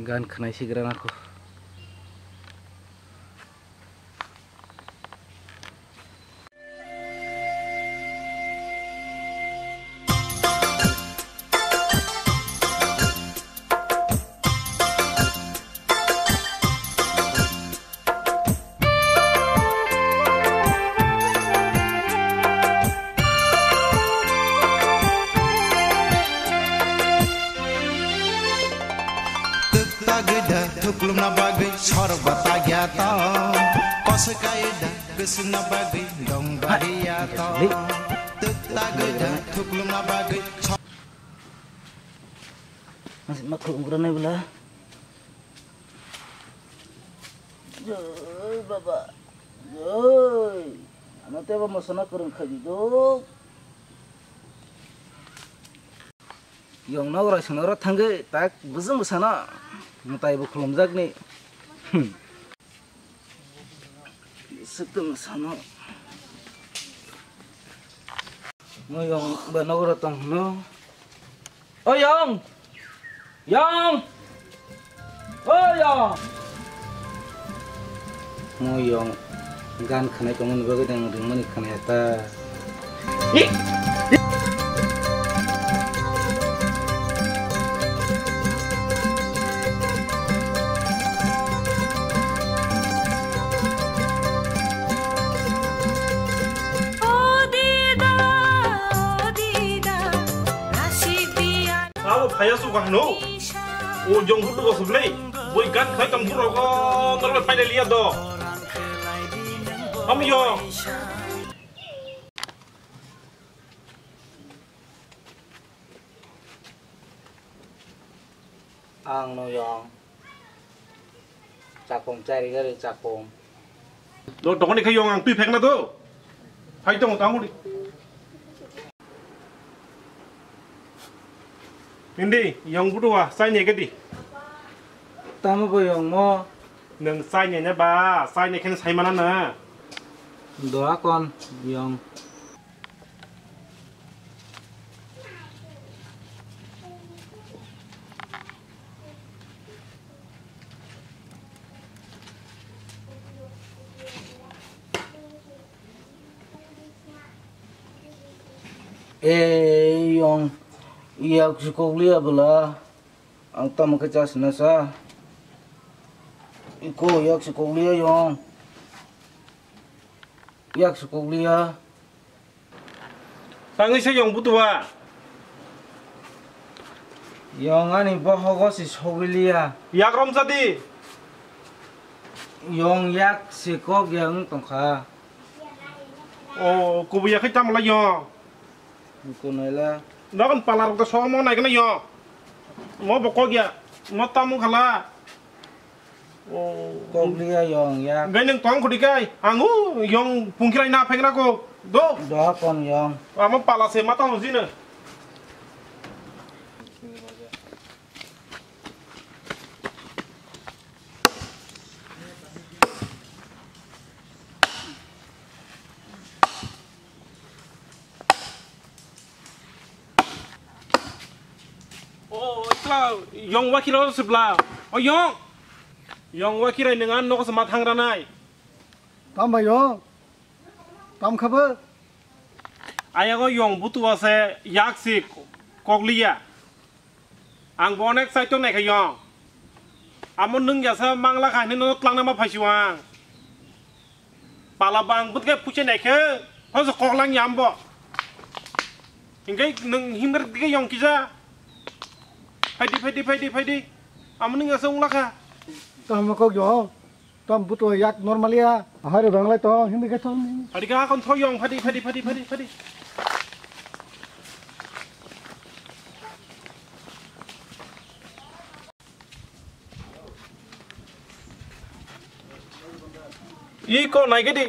Gan kena sigaran aku. Tuklum na bagai sorbata gyata kosakaida besung na bagai dong bariyata tagida tuklum na bagai Masih makhluk ukuran ni belah. Joi baba, joi. Anak tu apa masana kurang kaji dok. Yang nak orang sana orang tangga tak besar besana. Mutai bukulum jak ni. Sekarang sana. Mau yang benar datang no. Oh yang, oh yang. Mau yang gan kena kamu bagai yang rumah ni kena ta. Saya suka no, ujung butuh kau sebelah, boy kan saya campur kau, ntar lepas dia lihat doh, kamu yo. Ang no yang, cakung cari kali cakung. Doh, ni kau yang tu pek na doh, hai tong tahu ni. Ini yang berdua, saya ni kedi. Tamu ko yang mo. Neng saya ni ba, saya ni kan saya mana na. Doa kon yang. Yang. Iya aku suka lihat belah, ang tamu kecas nasa. Iko yak suka lihat yang, yak suka lihat. Tangi saya yang butuh Yang ani bahagia si suka lihat. Yak rom sadi. Yang yak suka yang tongka. Oh, kubu yak kita malah yang. Iko nela. Dah kan palar ke semua naik na yo. Mau pokok ya, mau tamu kala. Oh, Kau lihat yang yak. Gay neng tuang kau dikai, angu yang pungkirai na pengen aku. Do, Doa kon yang. ama palas mata huzina. Yang wakil sebelah. Oh yang wakil dengan nok semat hang ranai. Tam bayo, tam khabar. Ayah ko yang butuh ase yak si koklia. Ang bonek saya tu nak yang. Amun nung jasa mangla kan ini not lang nama pasuang. Palabang but ke puce nak ke, harus koklang yambo. Hingga nung himar ke yang kita. Padi. Amun nung jasa ulah ka. Tam kau yo, tam butuh yak normalia. Hari bangla to, hindi ka to. Padi ka kon thoyong padi. Iko naik di,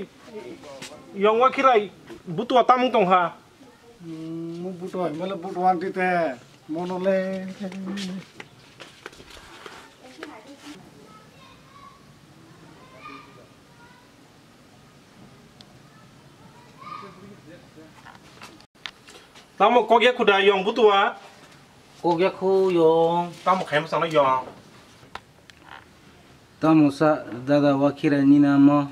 yang wakirai butuh tamung tong ha. Mu butuh, malah butuh anti teh, monole. Tamu kau kuda yang butuh ha. Kok ya ku yang. Tamu kayak misalnya yang. Tamusa dada wakira ni nama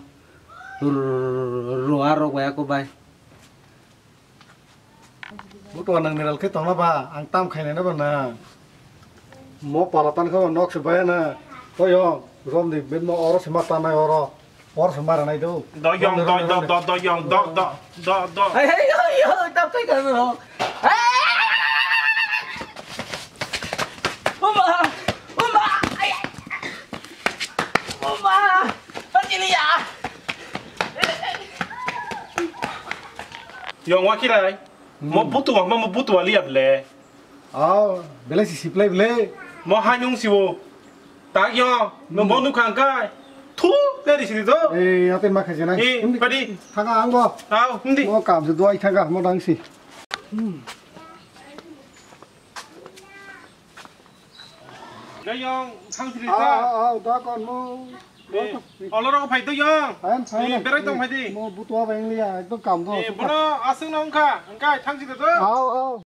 roaro gaya ko bay. Butuh nang niral ke tong ba ang tam khaine na ba na. Mo palatan ko nok se bay na. Ko yo rom di ben mo oro se mata na oro. Or se mara nai do. Do yong do yong do. Hey hey yo tap kai ka no. Uma. Ay. Uma. Pagili ya. Yong wakira mo butuh liap le. Ah, bele si siplay bele. Mo hanyung siwo. Tak yong mo bonu kangkai. Tu dari sini tu. Atin ma khaje na. Padi. Thanga ang bo. Tahu, hindi. Mo kam se doi thanga mo dang si. Yong hang sini tu. Da kon mo. Olor ko phai tu yong. Phain Berai tong phai di. mo butuh ba ing lia ekdom kam do. Bono asung na angkai thang sini tu. Ao